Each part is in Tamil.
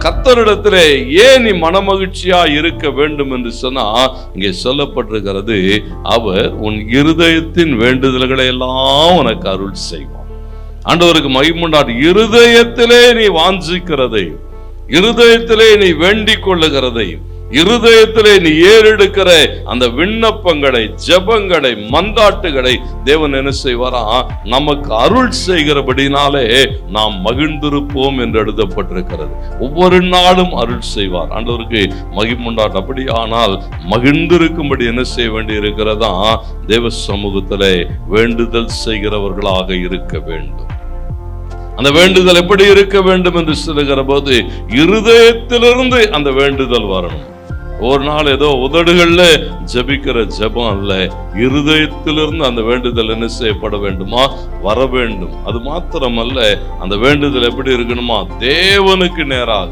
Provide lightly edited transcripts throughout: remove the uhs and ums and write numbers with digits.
கர்த்தரிடத்திலே ஏன் நீ மனமகிழ்ச்சியா இருக்க வேண்டும் என்று சொன்னா, இங்கே சொல்லப்பட்டிருக்கிறது, அவர் உன் இருதயத்தின் வேண்டுதல்களை எல்லாம் உனக்கு அருள் செய்வார். ஆண்டவருக்கு மகிமை உண்டாகட்டும். இருதயத்திலே நீ வாஞ்சிக்கிறதை, இருதயத்திலே நீ வேண்டிக் கொள்ளுகிறதை, இருதயத்திலே நீ ஏறெடுக்கிற அந்த விண்ணப்பங்களை, ஜெபங்களை, மன்றாட்டுகளை தேவன் என்ன செய்வாரா, நமக்கு அருள் செய்கிறபடினாலே நாம் மகிழ்ந்திருப்போம் என்று எழுதப்பட்டிருக்கிறது. ஒவ்வொரு நாளும் அருள் செய்வார். ஆண்டவருக்கு மகிமை உண்டாகட்டும். அப்படியானால் மகிழ்ந்திருக்கும்படி என்ன செய்ய வேண்டி இருக்கிறதா, தேவ சமூகத்திலே வேண்டுதல் செய்கிறவர்களாக இருக்க வேண்டும். அந்த வேண்டுதல் எப்படி இருக்க வேண்டும் என்று சொல்லுகிற போது, இருதயத்திலிருந்து அந்த வேண்டுதல் வரணும். ஒரு நாள் ஏதோ உதடுகள்ல ஜபிக்கிற ஜபம் அல்ல, இருதயத்திலிருந்து அந்த வேண்டுதல் என்ன செய்யப்பட வேண்டுமா, வர வேண்டும். அது மாத்திரமல்ல, அந்த வேண்டுதல் எப்படி இருக்கணுமா, தேவனுக்கு நேராக.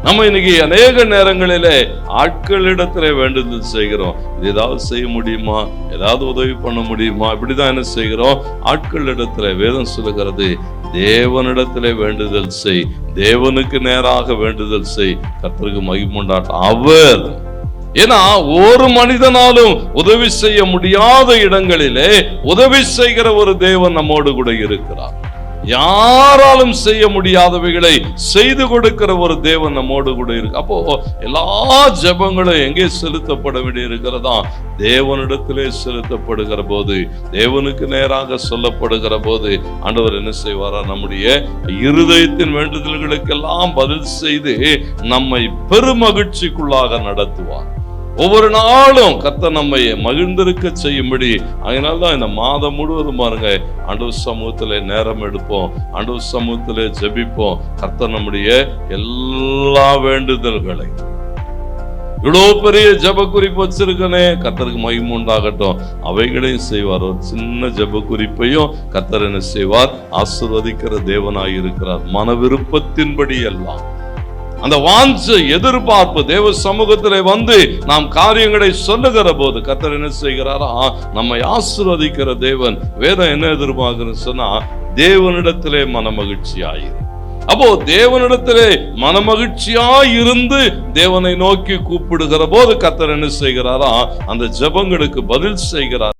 நம்ம இன்னைக்கு அநேக நேரங்களிலே ஆட்களிடத்திலே வேண்டுதல் செய்கிறோம். இது ஏதாவது செய்ய முடியுமா, ஏதாவது உதவி பண்ண முடியுமா, இப்படிதான் என்ன செய்கிறோம், ஆட்களிடத்திலே. வேதம் சொல்லுகிறது, தேவனிடத்திலே வேண்டுதல் செய், தேவனுக்கு நேராக வேண்டுதல் செய். கர்த்தருக்கு மகிமை உண்டாகட்டும். அவர், ஏன்னா ஒரு மனிதனாலும் உதவி செய்ய முடியாத இடங்களிலே உதவி செய்கிற ஒரு தேவன் நம்மோடு கூட இருக்கிறார். யாராலும் செய்ய முடியாதவைகளை செய்து கொடுக்கிற ஒரு தேவன் நம்மோடு கூட இருக்கு. அப்போ எல்லா ஜெபங்களும் எங்கே செலுத்தப்பட வேண்டி இருக்கிறதா, தேவனிடத்திலே செலுத்தப்படுகிற போது, தேவனுக்கு நேராக சொல்லப்படுகிற போது ஆண்டவர் என்ன செய்வாரா, நம்முடைய இருதயத்தின் வேண்டுதல்களுக்கெல்லாம் பதில் செய்து நம்மை பெருமகிழ்ச்சிக்குள்ளாக நடத்துவார். ஒவ்வொரு நாளும் கர்த்தர் நம்மை மகிழ்ந்திருக்க செய்யும்படி. அதனால்தான் இந்த மாதம் முழுவதும் பாருங்க, ஆண்டவர் சமூகத்திலே நேரம் எடுப்போம், ஆண்டவர் சமூகத்திலே ஜெபிப்போம். கர்த்தர் நம்முடைய எல்லா வேண்டுதல்களை, இவ்வளோ பெரிய ஜெப குறிப்பு வச்சிருக்கனே, கர்த்தருக்கு மகிமை உண்டாகட்டும், அவைகளையும் செய்வார். ஒரு சின்ன ஜெப குறிப்பையும் கர்த்தர் என்ன செய்வார், ஆசீர்வதிக்கிற தேவனாய் இருக்கிறார். மன விருப்பத்தின்படி எல்லாம் அந்த வாஞ்ச எதிர்பார்ப்பு தேவ சமூகத்திலே வந்து நாம் காரியங்களை சொல்லுகிற போது கர்த்தர் என்ன செய்கிறாரா, நம்மை ஆசீர்வதிக்கிற தேவன். வேதம் என்ன எதிர்பார்க்கிறது சொன்னா, தேவனிடத்திலே மனமகிழ்ச்சியாயிரு. அப்போ தேவனிடத்திலே மனமகிழ்ச்சியாய் இருந்து தேவனை நோக்கி கூப்பிடுகிற போது கர்த்தர் என்ன செய்கிறாரா, அந்த ஜெபங்களுக்கு பதில் செய்கிறார்.